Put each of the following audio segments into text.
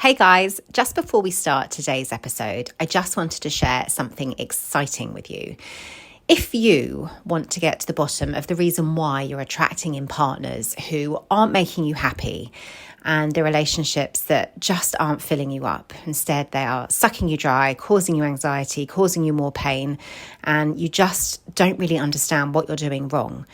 Hey guys, just before we start today's episode, I just wanted to share something exciting with you. If you want to get to the bottom of the reason why you're attracting in partners who aren't making you happy and the relationships that just aren't filling you up, instead they are sucking you dry, causing you anxiety, causing you more pain, and you just don't really understand what you're doing wrong.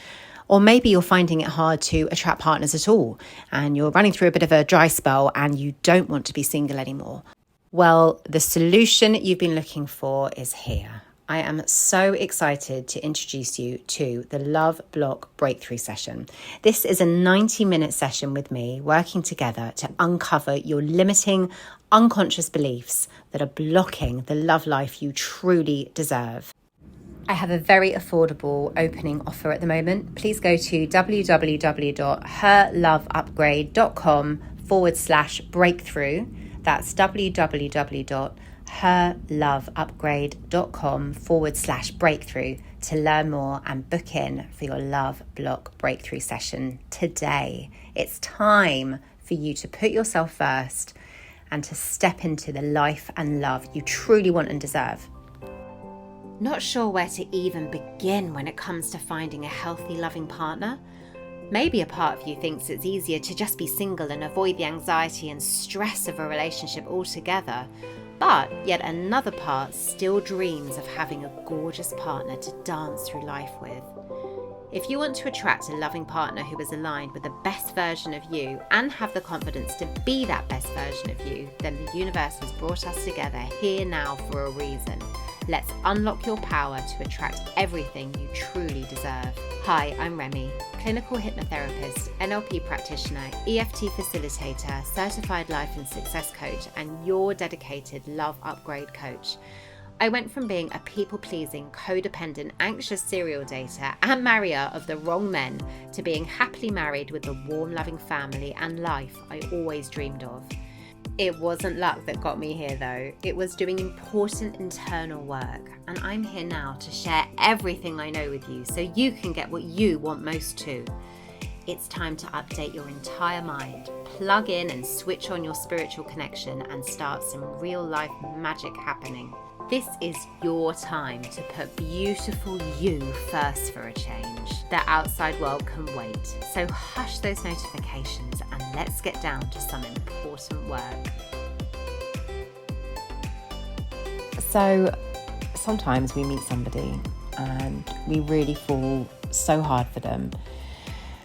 Or maybe you're finding it hard to attract partners at all and you're running through a bit of a dry spell and you don't want to be single anymore. Well, the solution you've been looking for is here. I am so excited to introduce you to the Love Block Breakthrough Session. This is a 90-minute session with me working together to uncover your limiting, unconscious beliefs that are blocking the love life you truly deserve. I have a very affordable opening offer at the moment. Please go to www.herloveupgrade.com/breakthrough. That's www.herloveupgrade.com/breakthrough to learn more and book in for your Love Block Breakthrough session today. It's time for you to put yourself first and to step into the life and love you truly want and deserve. Not sure where to even begin when it comes to finding a healthy, loving partner? Maybe a part of you thinks it's easier to just be single and avoid the anxiety and stress of a relationship altogether. But yet another part still dreams of having a gorgeous partner to dance through life with. If you want to attract a loving partner who is aligned with the best version of you and have the confidence to be that best version of you, then the universe has brought us together here now for a reason. Let's unlock your power to attract everything you truly deserve. Hi, I'm Remy, clinical hypnotherapist, NLP practitioner, EFT facilitator, certified life and success coach, and your dedicated love upgrade coach. I went from being a people-pleasing, codependent, anxious serial dater and marrier of the wrong men to being happily married with the warm, loving family and life I always dreamed of. It wasn't luck that got me here though. It was doing important internal work, and I'm here now to share everything I know with you so you can get what you want most too. It's time to update your entire mind, plug in and switch on your spiritual connection and start some real life magic happening. This is your time to put beautiful you first for a change. The outside world can wait. So hush those notifications and let's get down to some important work. So sometimes we meet somebody and we really fall so hard for them.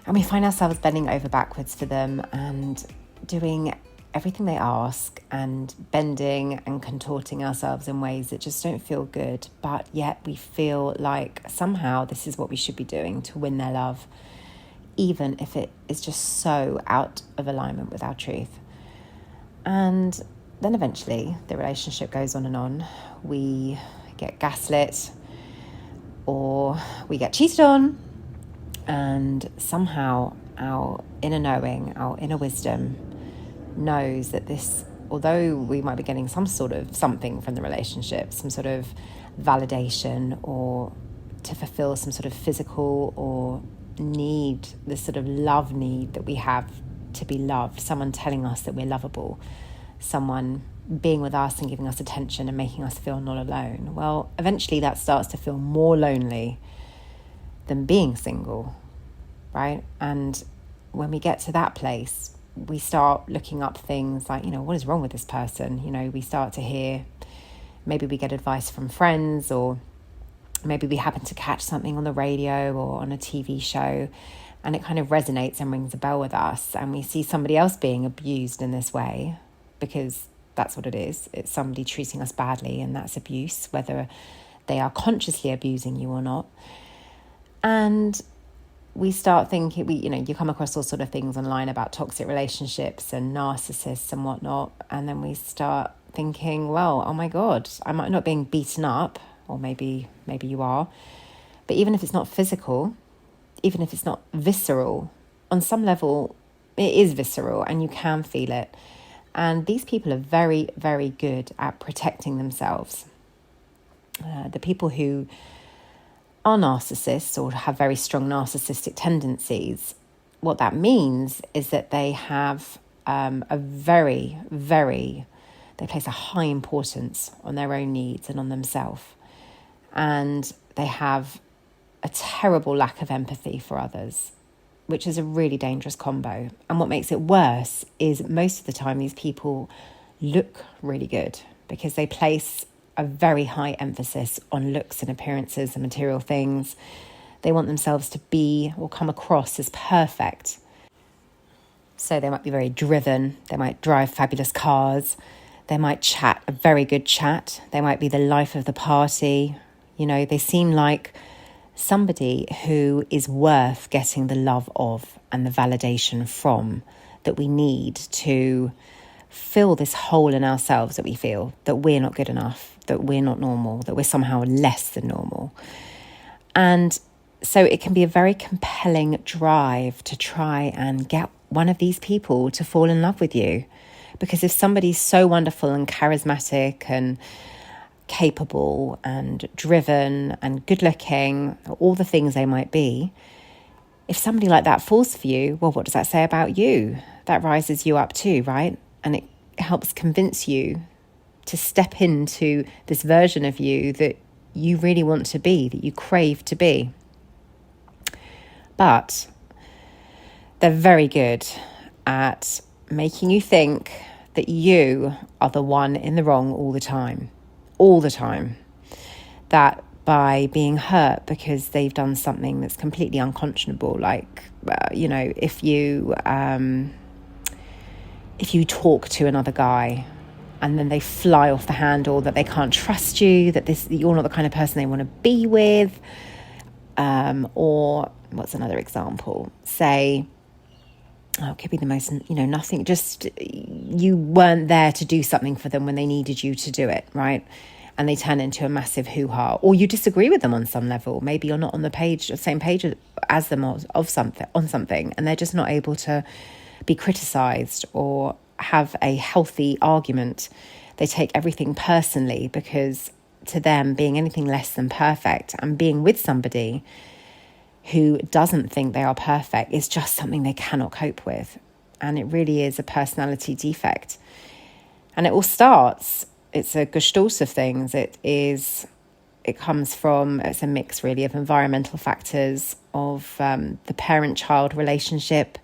And we find ourselves bending over backwards for them and doing everything they ask and bending and contorting ourselves in ways that just don't feel good, but yet we feel like somehow this is what we should be doing to win their love, even if it is just so out of alignment with our truth. And then eventually the relationship goes on and on. We get gaslit or we get cheated on, and somehow our inner knowing, our inner wisdom knows that this, although we might be getting some sort of something from the relationship, some sort of validation or to fulfill some sort of physical or need, this sort of love need that we have to be loved, someone telling us that we're lovable, someone being with us and giving us attention and making us feel not alone. Well, eventually that starts to feel more lonely than being single, right? And when we get to that place, we start looking up things like, what is wrong with this person? We start to hear, maybe we get advice from friends, or maybe we happen to catch something on the radio or on a TV show and it kind of resonates and rings a bell with us, and we see somebody else being abused in this way, because that's what it is. It's somebody treating us badly, and that's abuse, whether they are consciously abusing you or not. And we start thinking, you come across all sort of things online about toxic relationships and narcissists and whatnot. And then we start thinking, well, oh my God, I'm not being beaten up, or maybe you are. But even if it's not physical, even if it's not visceral, on some level, it is visceral and you can feel it. And these people are very, very good at protecting themselves. The people who are narcissists or have very strong narcissistic tendencies, what that means is that they have they place a high importance on their own needs and on themselves. And they have a terrible lack of empathy for others, which is a really dangerous combo. And what makes it worse is most of the time these people look really good because they place a very high emphasis on looks and appearances and material things. They want themselves to be or come across as perfect. So they might be very driven. They might drive fabulous cars. They might chat a very good chat. They might be the life of the party. You know, they seem like somebody who is worth getting the love of and the validation from that we need to fill this hole in ourselves that we feel that we're not good enough, that we're not normal, that we're somehow less than normal. And so it can be a very compelling drive to try and get one of these people to fall in love with you. Because if somebody's so wonderful and charismatic and capable and driven and good looking, all the things they might be, if somebody like that falls for you, well, what does that say about you? That rises you up too, right? And it helps convince you to step into this version of you that you really want to be, that you crave to be. But they're very good at making you think that you are the one in the wrong all the time. That by being hurt because they've done something that's completely unconscionable, like, if you talk to another guy and then they fly off the handle, that they can't trust you, that you're not the kind of person they want to be with. Or what's another example? Say, it could be the most, nothing, just you weren't there to do something for them when they needed you to do it, right? And they turn into a massive hoo-ha. Or you disagree with them on some level. Maybe you're not on the same page as them on something, and they're just not able to be criticised or have a healthy argument. They take everything personally because to them, being anything less than perfect and being with somebody who doesn't think they are perfect is just something they cannot cope with. And it really is a personality defect. And it all starts, it's a gestalt of things. It's a mix really of environmental factors, of the parent-child relationship,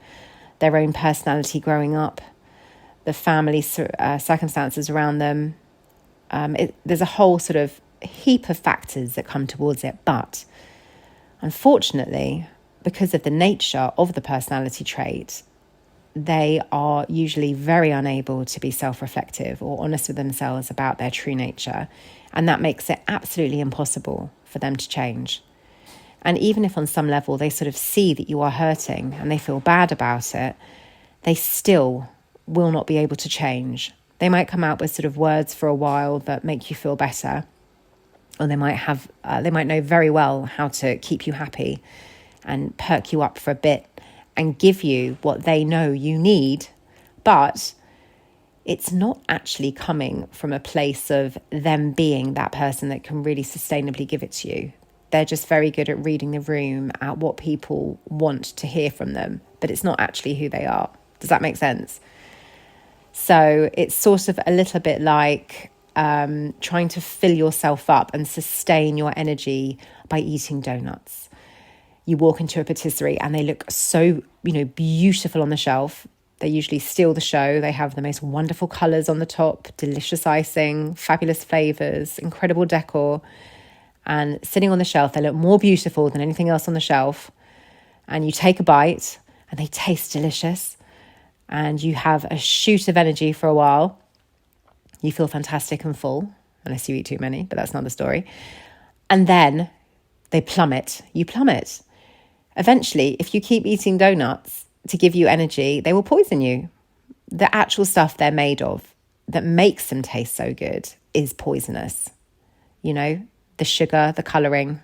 their own personality growing up, the family circumstances around them. There's a whole sort of heap of factors that come towards it. But unfortunately, because of the nature of the personality trait, they are usually very unable to be self-reflective or honest with themselves about their true nature. And that makes it absolutely impossible for them to change. And even if on some level they sort of see that you are hurting and they feel bad about it, they still will not be able to change. They might come out with sort of words for a while that make you feel better, or they might know very well how to keep you happy and perk you up for a bit and give you what they know you need, but it's not actually coming from a place of them being that person that can really sustainably give it to you. They're just very good at reading the room, at what people want to hear from them, but it's not actually who they are. Does that make sense? So it's sort of a little bit like trying to fill yourself up and sustain your energy by eating donuts. You walk into a patisserie and they look so, beautiful on the shelf. They usually steal the show. They have the most wonderful colours on the top, delicious icing, fabulous flavours, incredible decor. And sitting on the shelf, they look more beautiful than anything else on the shelf. And you take a bite and they taste delicious. And you have a shoot of energy for a while. You feel fantastic and full, unless you eat too many, but that's another story. And then they plummet. You plummet. Eventually, if you keep eating donuts to give you energy, they will poison you. The actual stuff they're made of that makes them taste so good is poisonous. The sugar, the colouring,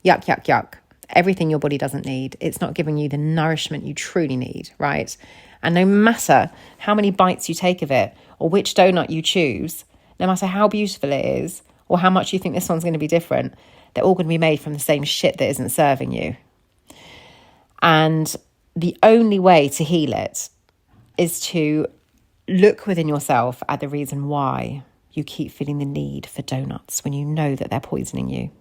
yuck, yuck, yuck. Everything your body doesn't need. It's not giving you the nourishment you truly need, right? And no matter how many bites you take of it or which donut you choose, no matter how beautiful it is or how much you think this one's going to be different, they're all going to be made from the same shit that isn't serving you. And the only way to heal it is to look within yourself at the reason why you keep feeling the need for donuts when you know that they're poisoning you.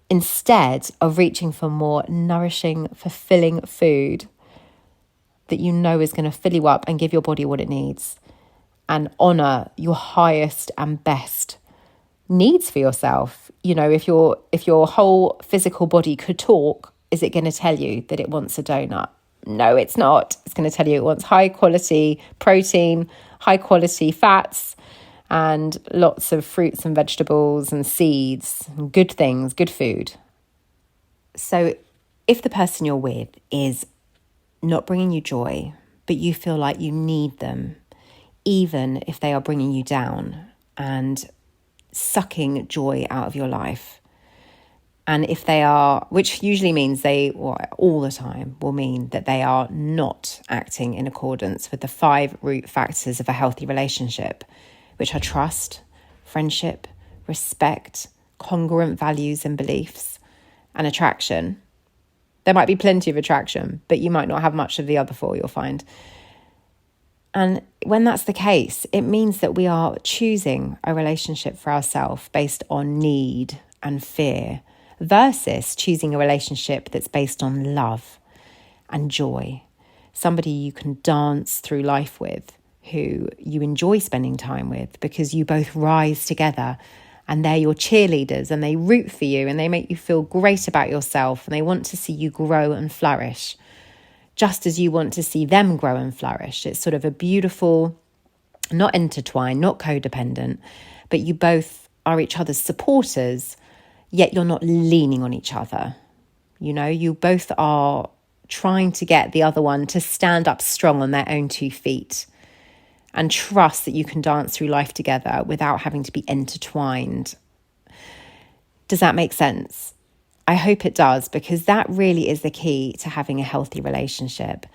Instead of reaching for more nourishing, fulfilling food that you know is going to fill you up and give your body what it needs, and honour your highest and best needs for yourself. You know, if your whole physical body could talk, is it going to tell you that it wants a donut? No, it's not. It's going to tell you it wants high quality protein, high quality fats, and lots of fruits and vegetables and seeds, and good things, good food. So if the person you're with is not bringing you joy, but you feel like you need them, even if they are bringing you down and sucking joy out of your life, and if they are, which usually means all the time will mean that they are not acting in accordance with the 5 root factors of a healthy relationship, which are trust, friendship, respect, congruent values and beliefs, and attraction. There might be plenty of attraction, but you might not have much of the other 4, you'll find. And when that's the case, it means that we are choosing a relationship for ourselves based on need and fear, versus choosing a relationship that's based on love and joy. Somebody you can dance through life with, who you enjoy spending time with because you both rise together and they're your cheerleaders and they root for you and they make you feel great about yourself and they want to see you grow and flourish, just as you want to see them grow and flourish. It's sort of a beautiful, not intertwined, not codependent, but you both are each other's supporters, yet you're not leaning on each other. You know, you both are trying to get the other one to stand up strong on their own 2 feet and trust that you can dance through life together without having to be intertwined. Does that make sense? I hope it does, because that really is the key to having a healthy relationship.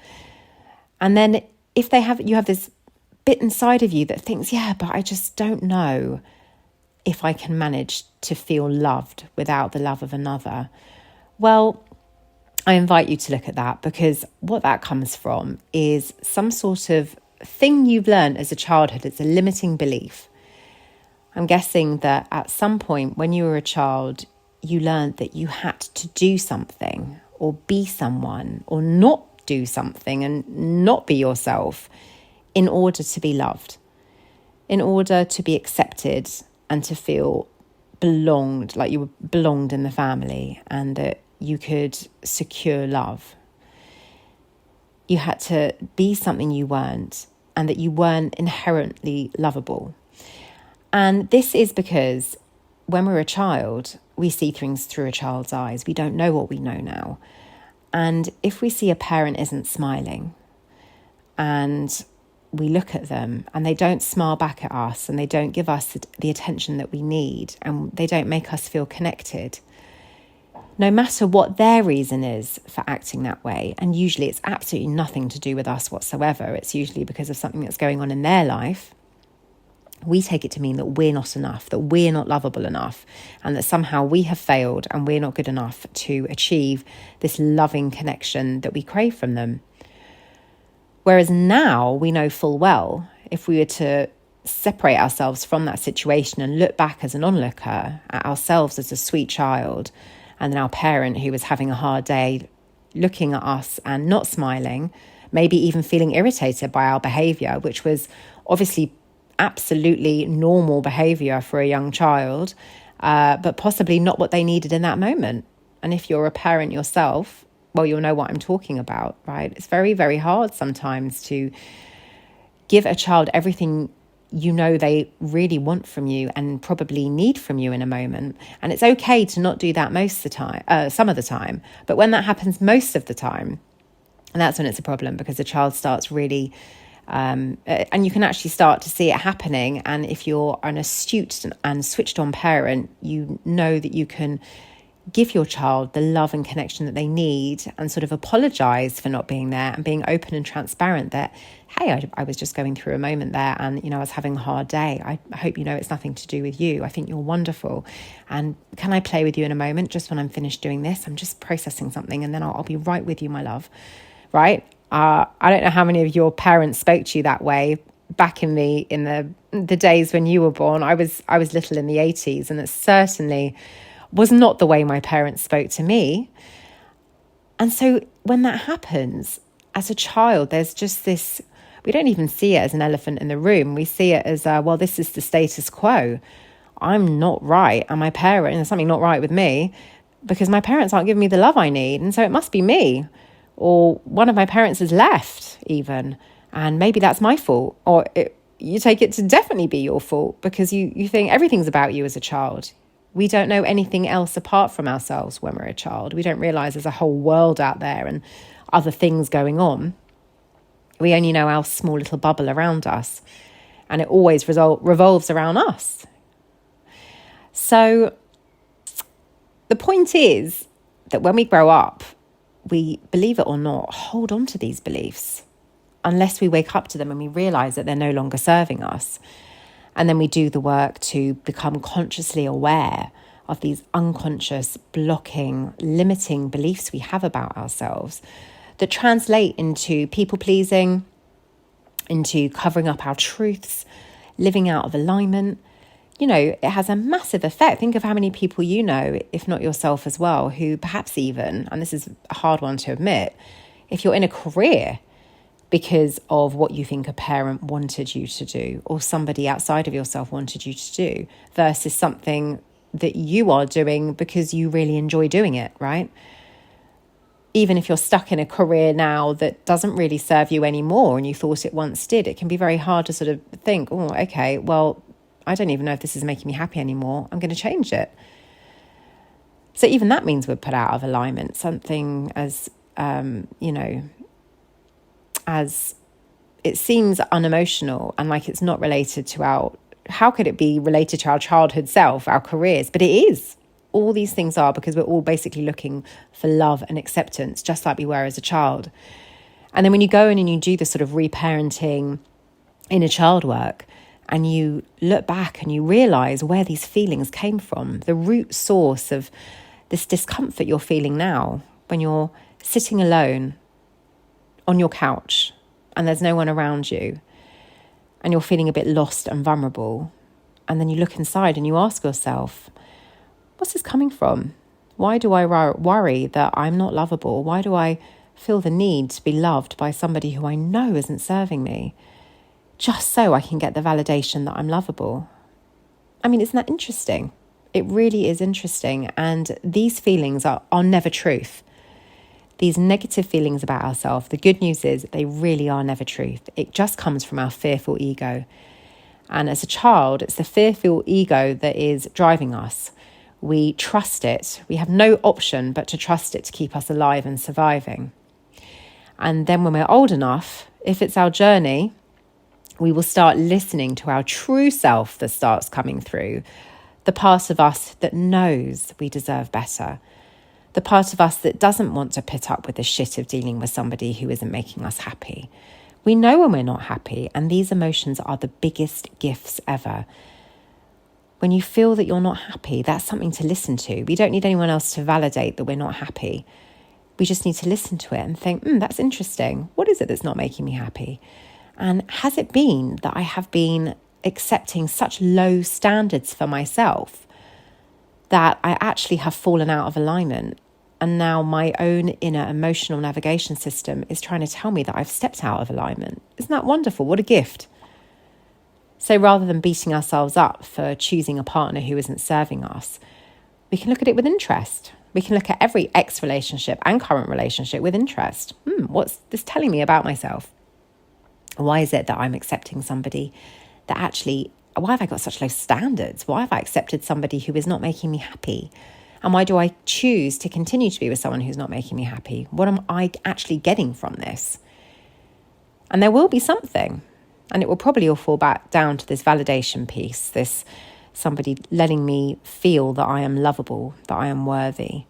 And then if you have this bit inside of you that thinks, yeah, but I just don't know if I can manage to feel loved without the love of another. Well, I invite you to look at that, because what that comes from is some sort of thing you've learned as a childhood. It's a limiting belief. I'm guessing that at some point when you were a child, you learned that you had to do something or be someone or not do something and not be yourself in order to be loved, in order to be accepted and to feel belonged, like you belonged in the family and that you could secure love. You had to be something you weren't, and that you weren't inherently lovable. And this is because when we're a child, we see things through a child's eyes. We don't know what we know now. And if we see a parent isn't smiling and we look at them and they don't smile back at us and they don't give us the attention that we need and they don't make us feel connected, no matter what their reason is for acting that way, and usually it's absolutely nothing to do with us whatsoever, it's usually because of something that's going on in their life, we take it to mean that we're not enough, that we're not lovable enough, and that somehow we have failed and we're not good enough to achieve this loving connection that we crave from them. Whereas now we know full well, if we were to separate ourselves from that situation and look back as an onlooker at ourselves as a sweet child, and then our parent who was having a hard day looking at us and not smiling, maybe even feeling irritated by our behaviour, which was obviously absolutely normal behaviour for a young child, but possibly not what they needed in that moment. And if you're a parent yourself, well, you'll know what I'm talking about, right? It's very, very hard sometimes to give a child everything you know they really want from you and probably need from you in a moment. And it's okay to not do that most of the time, some of the time. But when that happens most of the time, and that's when it's a problem, because the child starts really, and you can actually start to see it happening. And if you're an astute and switched on parent, you know that you can give your child the love and connection that they need and sort of apologise for not being there and being open and transparent that, hey, I was just going through a moment there and, you know, I was having a hard day. I hope you know it's nothing to do with you. I think you're wonderful. And can I play with you in a moment just when I'm finished doing this? I'm just processing something and then I'll be right with you, my love. Right? I don't know how many of your parents spoke to you that way back in the days when you were born. I was little in the 80s, and it certainly was not the way my parents spoke to me. And so when that happens as a child, there's just this, we don't even see it as an elephant in the room. We see it as, well, this is the status quo. I'm not right. And there's something not right with me because my parents aren't giving me the love I need. And so it must be me. Or one of my parents has left even. And maybe that's my fault. Or you take it to definitely be your fault because you think everything's about you as a child. We don't know anything else apart from ourselves when we're a child. We don't realise there's a whole world out there and other things going on. We only know our small little bubble around us. And it always revolves around us. So the point is that when we grow up, we, believe it or not, hold on to these beliefs unless we wake up to them and we realise that they're no longer serving us. And then we do the work to become consciously aware of these unconscious, blocking, limiting beliefs we have about ourselves that translate into people-pleasing, into covering up our truths, living out of alignment. You know, it has a massive effect. Think of how many people you know, if not yourself as well, who perhaps even, and this is a hard one to admit, if you're in a career because of what you think a parent wanted you to do or somebody outside of yourself wanted you to do versus something that you are doing because you really enjoy doing it, right? Even if you're stuck in a career now that doesn't really serve you anymore and you thought it once did, it can be very hard to sort of think, oh, okay, well, I don't even know if this is making me happy anymore. I'm going to change it. So even that means we're put out of alignment. Something as, as it seems unemotional and like it's not related to how could it be related to our childhood self, our careers? But it is. All these things are because we're all basically looking for love and acceptance, just like we were as a child. And then when you go in and you do the sort of reparenting inner child work, and you look back and you realise where these feelings came from, the root source of this discomfort you're feeling now when you're sitting alone on your couch and there's no one around you and you're feeling a bit lost and vulnerable. And then you look inside and you ask yourself, what's this coming from? Why do I worry that I'm not lovable? Why do I feel the need to be loved by somebody who I know isn't serving me? Just so I can get the validation that I'm lovable. I mean, isn't that interesting? It really is interesting. And these feelings are never truth. These negative feelings about ourselves, the good news is they really are never truth. It just comes from our fearful ego. And as a child, it's the fearful ego that is driving us. We trust it. We have no option but to trust it to keep us alive and surviving. And then when we're old enough, if it's our journey, we will start listening to our true self that starts coming through, the part of us that knows we deserve better, the part of us that doesn't want to put up with the shit of dealing with somebody who isn't making us happy. We know when we're not happy, and these emotions are the biggest gifts ever. When you feel that you're not happy, that's something to listen to. We don't need anyone else to validate that we're not happy. We just need to listen to it and think, that's interesting. What is it that's not making me happy? And has it been that I have been accepting such low standards for myself that I actually have fallen out of alignment? And now my own inner emotional navigation system is trying to tell me that I've stepped out of alignment. Isn't that wonderful? What a gift. So rather than beating ourselves up for choosing a partner who isn't serving us, we can look at it with interest. We can look at every ex-relationship and current relationship with interest. What's this telling me about myself? Why is it that I'm accepting somebody that actually, why have I got such low standards? Why have I accepted somebody who is not making me happy? And why do I choose to continue to be with someone who's not making me happy? What am I actually getting from this? And there will be something, and it will probably all fall back down to this validation piece, this somebody letting me feel that I am lovable, that I am worthy.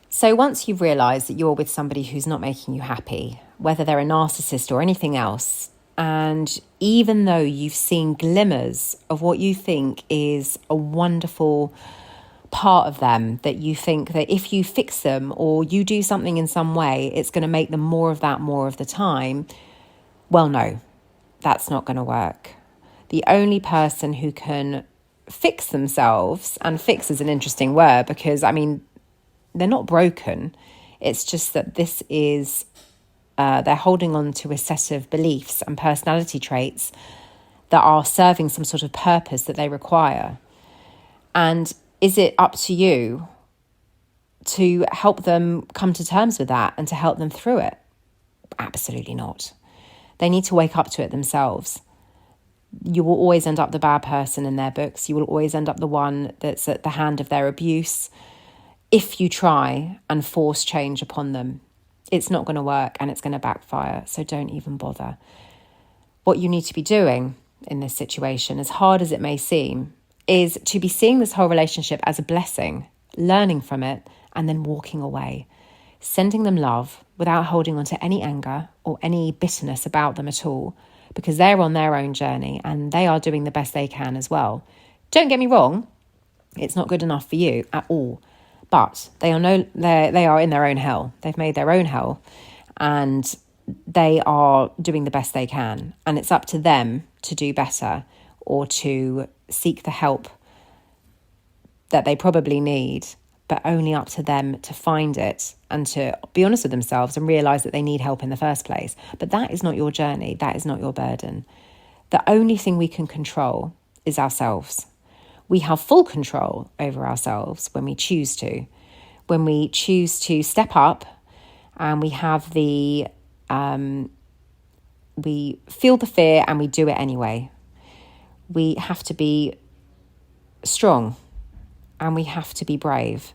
So once you've realised that you're with somebody who's not making you happy, whether they're a narcissist or anything else, and even though you've seen glimmers of what you think is a wonderful part of them that you think that if you fix them or you do something in some way, it's going to make them more of that more of the time. Well, no, that's not going to work. The only person who can fix themselves, and fix is an interesting word because, I mean, they're not broken. It's just that this is, they're holding on to a set of beliefs and personality traits that are serving some sort of purpose that they require. And is it up to you to help them come to terms with that and to help them through it? Absolutely not. They need to wake up to it themselves. You will always end up the bad person in their books. You will always end up the one that's at the hand of their abuse. If you try and force change upon them, it's not going to work and it's going to backfire. So don't even bother. What you need to be doing in this situation, as hard as it may seem, is to be seeing this whole relationship as a blessing, learning from it, and then walking away, sending them love without holding on to any anger or any bitterness about them at all, because they're on their own journey and they are doing the best they can as well. Don't get me wrong, it's not good enough for you at all, but they are in their own hell. They've made their own hell and they are doing the best they can, and it's up to them to do better or to seek the help that they probably need, but only up to them to find it and to be honest with themselves and realise that they need help in the first place. But that is not your journey. That is not your burden. The only thing we can control is ourselves. We have full control over ourselves when we choose to. When we choose to step up and we have we feel the fear and we do it anyway. We have to be strong and we have to be brave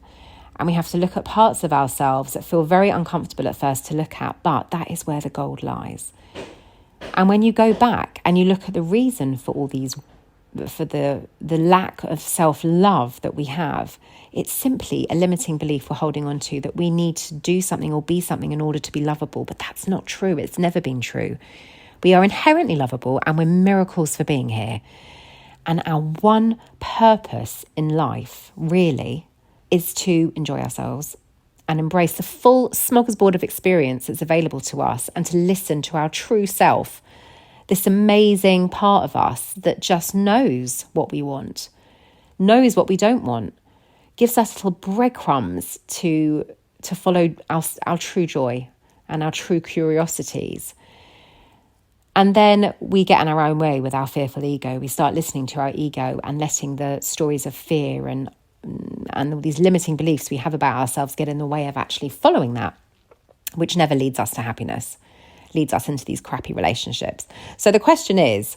and we have to look at parts of ourselves that feel very uncomfortable at first to look at, but that is where the gold lies. And when you go back and you look at the reason for all these, for the lack of self-love that we have, it's simply a limiting belief we're holding on to that we need to do something or be something in order to be lovable. But that's not true. It's never been true. We are inherently lovable and we're miracles for being here. And our one purpose in life, really, is to enjoy ourselves and embrace the full smorgasbord of experience that's available to us and to listen to our true self, this amazing part of us that just knows what we want, knows what we don't want, gives us little breadcrumbs to follow our true joy and our true curiosities. And then we get in our own way with our fearful ego. We start listening to our ego and letting the stories of fear and all these limiting beliefs we have about ourselves get in the way of actually following that, which never leads us to happiness, leads us into these crappy relationships. So the question is,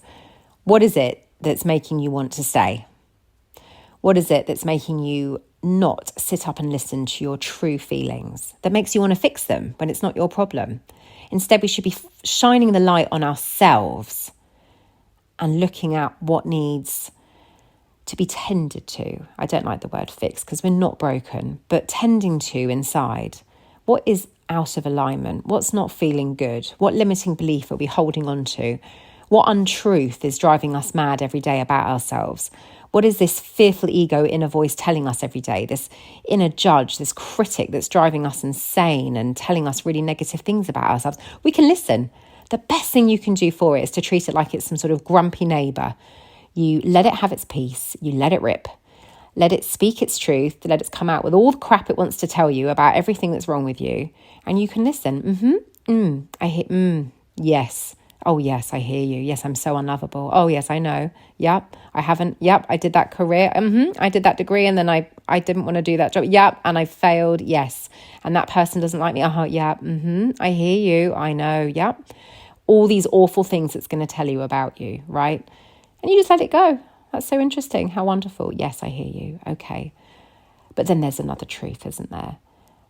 what is it that's making you want to stay? What is it that's making you not sit up and listen to your true feelings, that makes you want to fix them when it's not your problem? Instead, we should be shining the light on ourselves and looking at what needs to be tended to. I don't like the word fix because we're not broken, but tending to inside. What is out of alignment? What's not feeling good? What limiting belief are we holding on to? What untruth is driving us mad every day about ourselves? What is this fearful ego inner voice telling us every day? This inner judge, this critic that's driving us insane and telling us really negative things about ourselves. We can listen. The best thing you can do for it is to treat it like it's some sort of grumpy neighbour. You let it have its peace. You let it rip. Let it speak its truth. Let it come out with all the crap it wants to tell you about everything that's wrong with you. And you can listen. Yes. Oh, yes, I hear you. Yes, I'm so unlovable. Oh, yes, I know. Yep, I haven't. Yep, I did that career. I did that degree and then I didn't want to do that job. Yep, and I failed. Yes. And that person doesn't like me. Yep. I hear you. I know. Yep. All these awful things it's going to tell you about you, right? And you just let it go. That's so interesting. How wonderful. Yes, I hear you. Okay. But then there's another truth, isn't there?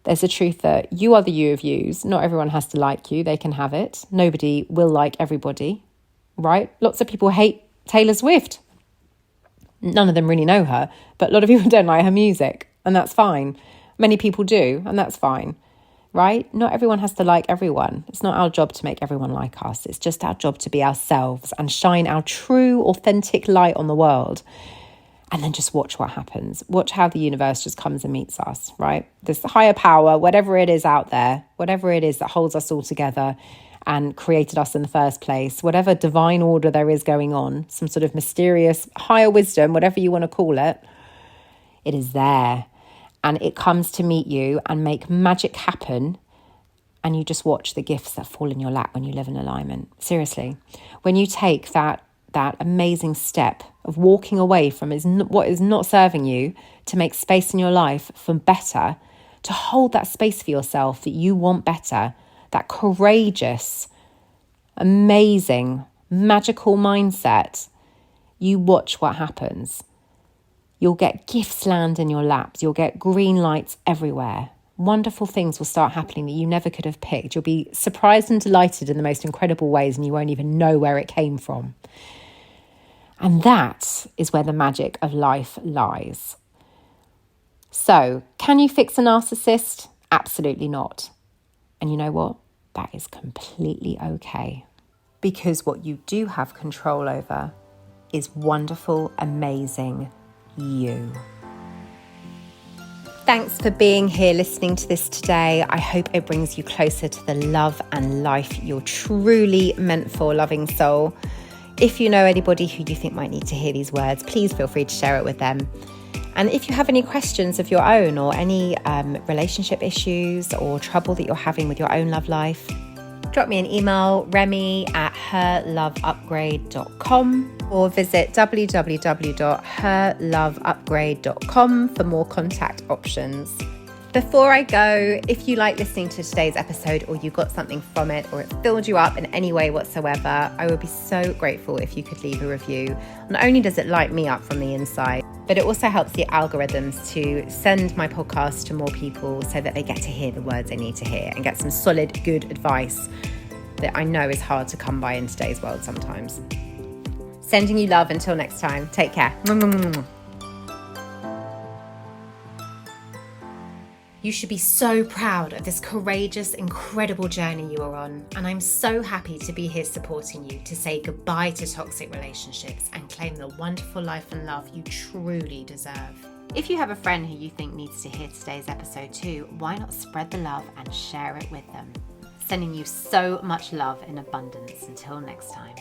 There's a truth that you are the you of yous. Not everyone has to like you. They can have it. Nobody will like everybody, right? Lots of people hate Taylor Swift. None of them really know her, but a lot of people don't like her music, and that's fine. Many people do, and that's fine, right? Not everyone has to like everyone. It's not our job to make everyone like us. It's just our job to be ourselves and shine our true, authentic light on the world. And then just watch what happens. Watch how the universe just comes and meets us, right? This higher power, whatever it is out there, whatever it is that holds us all together and created us in the first place, whatever divine order there is going on, some sort of mysterious higher wisdom, whatever you want to call it, it is there. And it comes to meet you and make magic happen. And you just watch the gifts that fall in your lap when you live in alignment. Seriously, when you take that amazing step of walking away from what is not serving you to make space in your life for better, to hold that space for yourself that you want better, that courageous, amazing, magical mindset, you watch what happens. You'll get gifts land in your laps. You'll get green lights everywhere. Wonderful things will start happening that you never could have picked. You'll be surprised and delighted in the most incredible ways, and you won't even know where it came from. And that is where the magic of life lies. So, can you fix a narcissist? Absolutely not. And you know what? That is completely okay. Because what you do have control over is wonderful, amazing you. Thanks for being here listening to this today. I hope it brings you closer to the love and life you're truly meant for, loving soul. If you know anybody who you think might need to hear these words, please feel free to share it with them. And if you have any questions of your own or any relationship issues or trouble that you're having with your own love life, drop me an email, remy@herloveupgrade.com, or visit www.herloveupgrade.com for more contact options. Before I go, if you like listening to today's episode or you got something from it or it filled you up in any way whatsoever, I would be so grateful if you could leave a review. Not only does it light me up from the inside, but it also helps the algorithms to send my podcast to more people so that they get to hear the words they need to hear and get some solid, good advice that I know is hard to come by in today's world sometimes. Sending you love until next time. Take care. You should be so proud of this courageous, incredible journey you are on. And I'm so happy to be here supporting you to say goodbye to toxic relationships and claim the wonderful life and love you truly deserve. If you have a friend who you think needs to hear today's episode too, why not spread the love and share it with them? Sending you so much love in abundance. Until next time.